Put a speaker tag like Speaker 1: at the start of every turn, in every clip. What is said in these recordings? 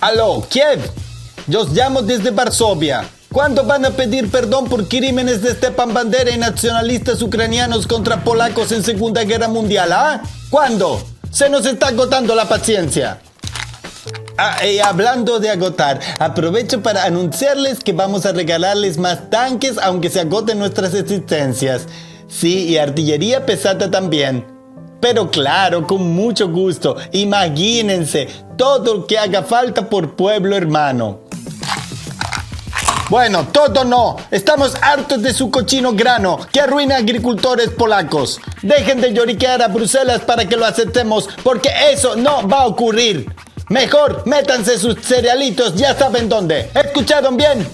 Speaker 1: Aló, Kiev. Yo os llamo desde Varsovia. ¿Cuándo van a pedir perdón por crímenes de Stepan Bandera y nacionalistas ucranianos contra polacos en Segunda Guerra Mundial, ah? ¿Cuándo? Se nos está agotando la paciencia. Y hablando de agotar, aprovecho para anunciarles que vamos a regalarles más tanques aunque se agoten nuestras existencias. Sí, y artillería pesada también. Pero claro, con mucho gusto. Imagínense, todo lo que haga falta por pueblo hermano. Bueno, todo no. Estamos hartos de su cochino grano que arruina a agricultores polacos. Dejen de lloriquear a Bruselas para que lo aceptemos, porque eso no va a ocurrir. Mejor métanse sus cerealitos, ya saben dónde. ¿Escucharon bien?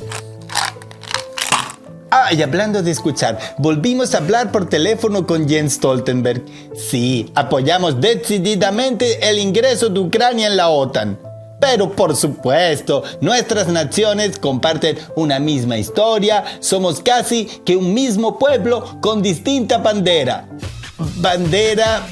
Speaker 1: Y hablando de escuchar, volvimos a hablar por teléfono con Jens Stoltenberg. Sí, apoyamos decididamente el ingreso de Ucrania en la OTAN. Pero por supuesto, nuestras naciones comparten una misma historia, somos casi que un mismo pueblo con distinta bandera. Bandera...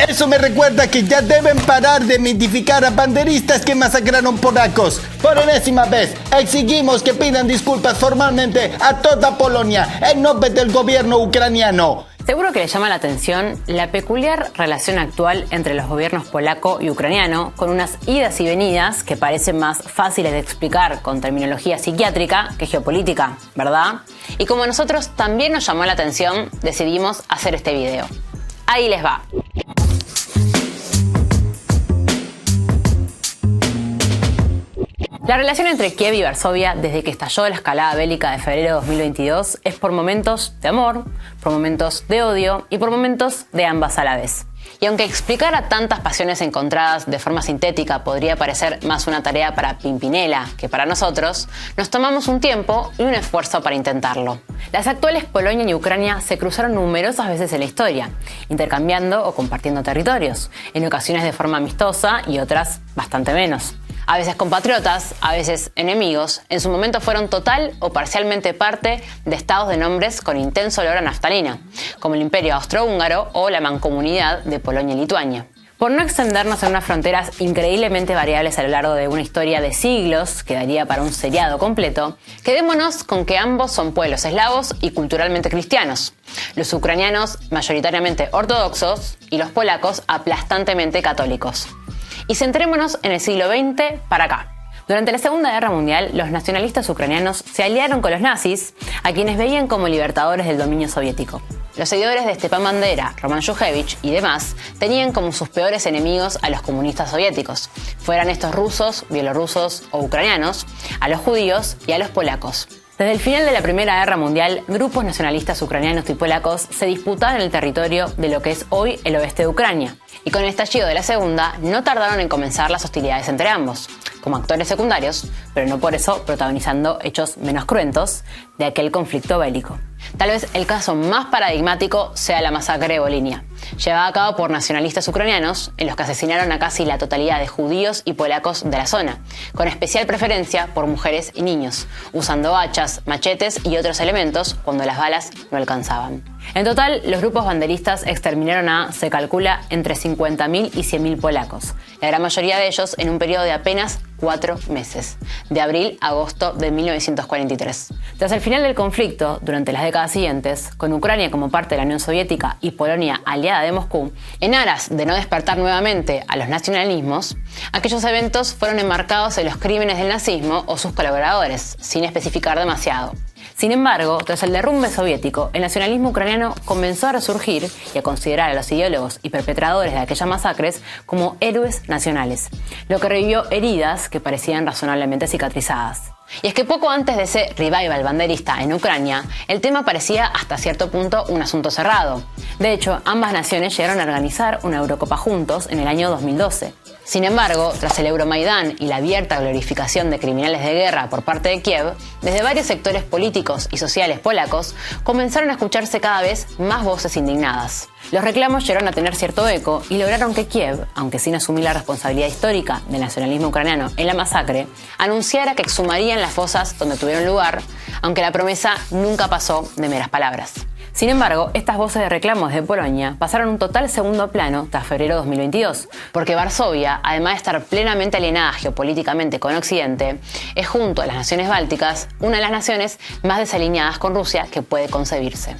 Speaker 1: Eso me recuerda que ya deben parar de mitificar a banderistas que masacraron polacos. Por enésima vez, exigimos que pidan disculpas formalmente a toda Polonia en nombre del gobierno ucraniano.
Speaker 2: Seguro que le llama la atención la peculiar relación actual entre los gobiernos polaco y ucraniano, con unas idas y venidas que parecen más fáciles de explicar con terminología psiquiátrica que geopolítica, ¿verdad? Y como a nosotros también nos llamó la atención, decidimos hacer este video. Ahí les va. La relación entre Kiev y Varsovia desde que estalló la escalada bélica de febrero de 2022 es por momentos de amor, por momentos de odio y por momentos de ambas a la vez. Y aunque explicar a tantas pasiones encontradas de forma sintética podría parecer más una tarea para Pimpinela que para nosotros, nos tomamos un tiempo y un esfuerzo para intentarlo. Las actuales Polonia y Ucrania se cruzaron numerosas veces en la historia, intercambiando o compartiendo territorios, en ocasiones de forma amistosa y otras bastante menos. A veces compatriotas, a veces enemigos, en su momento fueron total o parcialmente parte de estados de nombres con intenso olor a naftalina, como el Imperio Austrohúngaro o la Mancomunidad de Polonia y Lituania. Por no extendernos en unas fronteras increíblemente variables a lo largo de una historia de siglos, que daría para un seriado completo, quedémonos con que ambos son pueblos eslavos y culturalmente cristianos. Los ucranianos mayoritariamente ortodoxos y los polacos aplastantemente católicos. Y centrémonos en el siglo XX para acá. Durante la Segunda Guerra Mundial, los nacionalistas ucranianos se aliaron con los nazis, a quienes veían como libertadores del dominio soviético. Los seguidores de Stepan Bandera, Roman Shujevich y demás tenían como sus peores enemigos a los comunistas soviéticos, fueran estos rusos, bielorrusos o ucranianos, a los judíos y a los polacos. Desde el final de la Primera Guerra Mundial, grupos nacionalistas ucranianos y polacos se disputaban el territorio de lo que es hoy el oeste de Ucrania. Y con el estallido de la Segunda, no tardaron en comenzar las hostilidades entre ambos, como actores secundarios, pero no por eso protagonizando hechos menos cruentos de aquel conflicto bélico. Tal vez el caso más paradigmático sea la masacre de Volhynia, llevada a cabo por nacionalistas ucranianos, en los que asesinaron a casi la totalidad de judíos y polacos de la zona, con especial preferencia por mujeres y niños, usando hachas, machetes y otros elementos cuando las balas no alcanzaban. En total, los grupos banderistas exterminaron a, se calcula, entre 50.000 y 100.000 polacos, la gran mayoría de ellos en un periodo de apenas 4 meses, de abril a agosto de 1943. Tras el final del conflicto, durante las décadas siguientes, con Ucrania como parte de la Unión Soviética y Polonia aliada de Moscú, en aras de no despertar nuevamente a los nacionalismos, aquellos eventos fueron enmarcados en los crímenes del nazismo o sus colaboradores, sin especificar demasiado. Sin embargo, tras el derrumbe soviético, el nacionalismo ucraniano comenzó a resurgir y a considerar a los ideólogos y perpetradores de aquellas masacres como héroes nacionales, lo que revivió heridas que parecían razonablemente cicatrizadas. Y es que poco antes de ese revival banderista en Ucrania, el tema parecía hasta cierto punto un asunto cerrado. De hecho, ambas naciones llegaron a organizar una Eurocopa juntos en el año 2012. Sin embargo, tras el Euromaidán y la abierta glorificación de criminales de guerra por parte de Kiev, desde varios sectores políticos y sociales polacos comenzaron a escucharse cada vez más voces indignadas. Los reclamos llegaron a tener cierto eco y lograron que Kiev, aunque sin asumir la responsabilidad histórica del nacionalismo ucraniano en la masacre, anunciara que exhumarían las fosas donde tuvieron lugar, aunque la promesa nunca pasó de meras palabras. Sin embargo, estas voces de reclamo desde Polonia pasaron a un total segundo plano tras febrero de 2022, porque Varsovia, además de estar plenamente alienada geopolíticamente con Occidente, es junto a las naciones bálticas una de las naciones más desalineadas con Rusia que puede concebirse.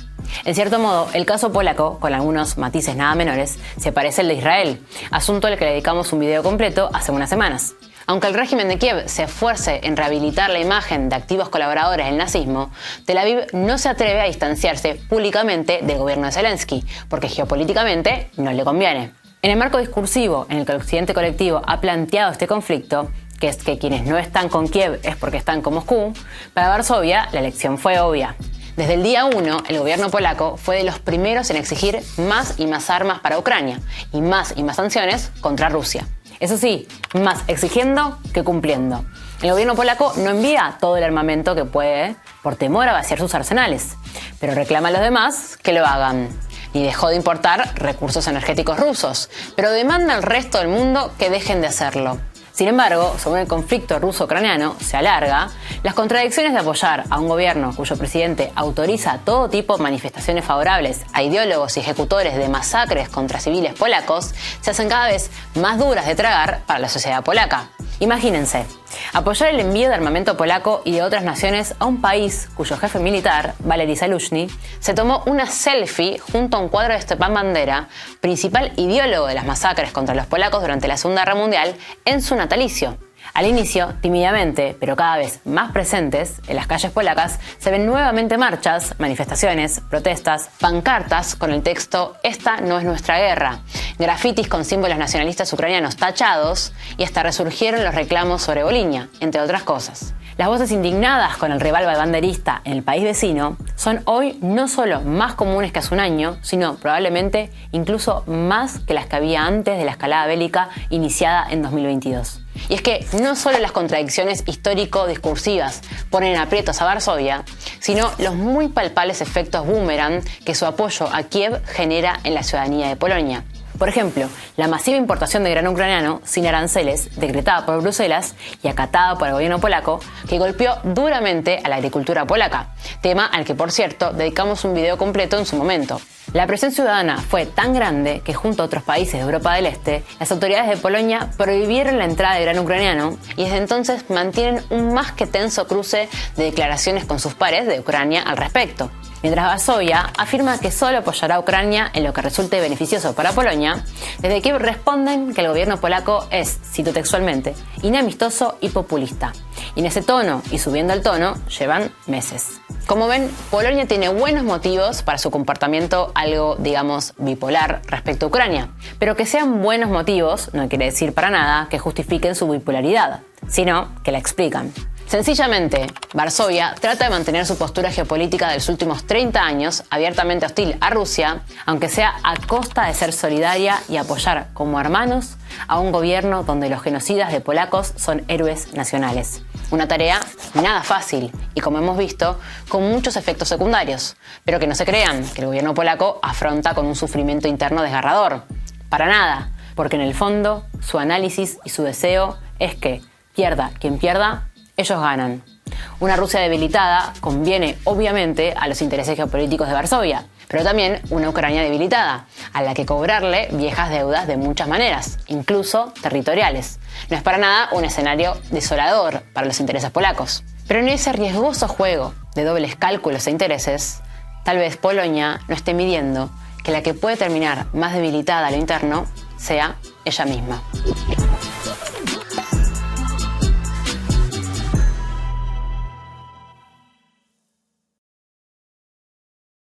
Speaker 2: En cierto modo, el caso polaco, con algunos matices nada menores, se parece al de Israel, asunto al que le dedicamos un video completo hace unas semanas. Aunque el régimen de Kiev se esfuerce en rehabilitar la imagen de activos colaboradores del nazismo, Tel Aviv no se atreve a distanciarse públicamente del gobierno de Zelensky, porque geopolíticamente no le conviene. En el marco discursivo en el que el occidente colectivo ha planteado este conflicto, que es que quienes no están con Kiev es porque están con Moscú, para Varsovia la elección fue obvia. Desde el día 1, el gobierno polaco fue de los primeros en exigir más y más armas para Ucrania y más sanciones contra Rusia. Eso sí, más exigiendo que cumpliendo. El gobierno polaco no envía todo el armamento que puede por temor a vaciar sus arsenales, pero reclama a los demás que lo hagan. Ni dejó de importar recursos energéticos rusos, pero demanda al resto del mundo que dejen de hacerlo. Sin embargo, según el conflicto ruso-ucraniano se alarga, las contradicciones de apoyar a un gobierno cuyo presidente autoriza todo tipo de manifestaciones favorables a ideólogos y ejecutores de masacres contra civiles polacos se hacen cada vez más duras de tragar para la sociedad polaca. Imagínense, apoyar el envío de armamento polaco y de otras naciones a un país cuyo jefe militar, Valery Zaluzhny, se tomó una selfie junto a un cuadro de Stepan Bandera, principal ideólogo de las masacres contra los polacos durante la Segunda Guerra Mundial, en su natalicio. Al inicio, tímidamente, pero cada vez más presentes, en las calles polacas se ven nuevamente marchas, manifestaciones, protestas, pancartas con el texto «Esta no es nuestra guerra», grafitis con símbolos nacionalistas ucranianos tachados y hasta resurgieron los reclamos sobre Volinia, entre otras cosas. Las voces indignadas con el revival banderista en el país vecino son hoy no solo más comunes que hace un año, sino probablemente incluso más que las que había antes de la escalada bélica iniciada en 2022. Y es que no solo las contradicciones histórico-discursivas ponen aprietos a Varsovia, sino los muy palpables efectos boomerang que su apoyo a Kiev genera en la ciudadanía de Polonia. Por ejemplo, la masiva importación de grano ucraniano sin aranceles, decretada por Bruselas y acatada por el gobierno polaco, que golpeó duramente a la agricultura polaca, tema al que, por cierto, dedicamos un video completo en su momento. La presión ciudadana fue tan grande que junto a otros países de Europa del Este, las autoridades de Polonia prohibieron la entrada de grano ucraniano y desde entonces mantienen un más que tenso cruce de declaraciones con sus pares de Ucrania al respecto. Mientras Varsovia afirma que solo apoyará a Ucrania en lo que resulte beneficioso para Polonia, desde Kiev responden que el gobierno polaco es, cito textualmente, inamistoso y populista. Y en ese tono, y subiendo el tono, llevan meses. Como ven, Polonia tiene buenos motivos para su comportamiento algo, digamos, bipolar respecto a Ucrania. Pero que sean buenos motivos no quiere decir para nada que justifiquen su bipolaridad, sino que la explican. Sencillamente, Varsovia trata de mantener su postura geopolítica de los últimos 30 años abiertamente hostil a Rusia, aunque sea a costa de ser solidaria y apoyar como hermanos a un gobierno donde los genocidas de polacos son héroes nacionales. Una tarea nada fácil y, como hemos visto, con muchos efectos secundarios, pero que no se crean que el gobierno polaco afronta con un sufrimiento interno desgarrador. Para nada, porque en el fondo su análisis y su deseo es que, pierda quien pierda, ellos ganan. Una Rusia debilitada conviene obviamente a los intereses geopolíticos de Varsovia, pero también una Ucrania debilitada, a la que cobrarle viejas deudas de muchas maneras, incluso territoriales. No es para nada un escenario desolador para los intereses polacos. Pero en ese riesgoso juego de dobles cálculos e intereses, tal vez Polonia no esté midiendo que la que puede terminar más debilitada a lo interno sea ella misma.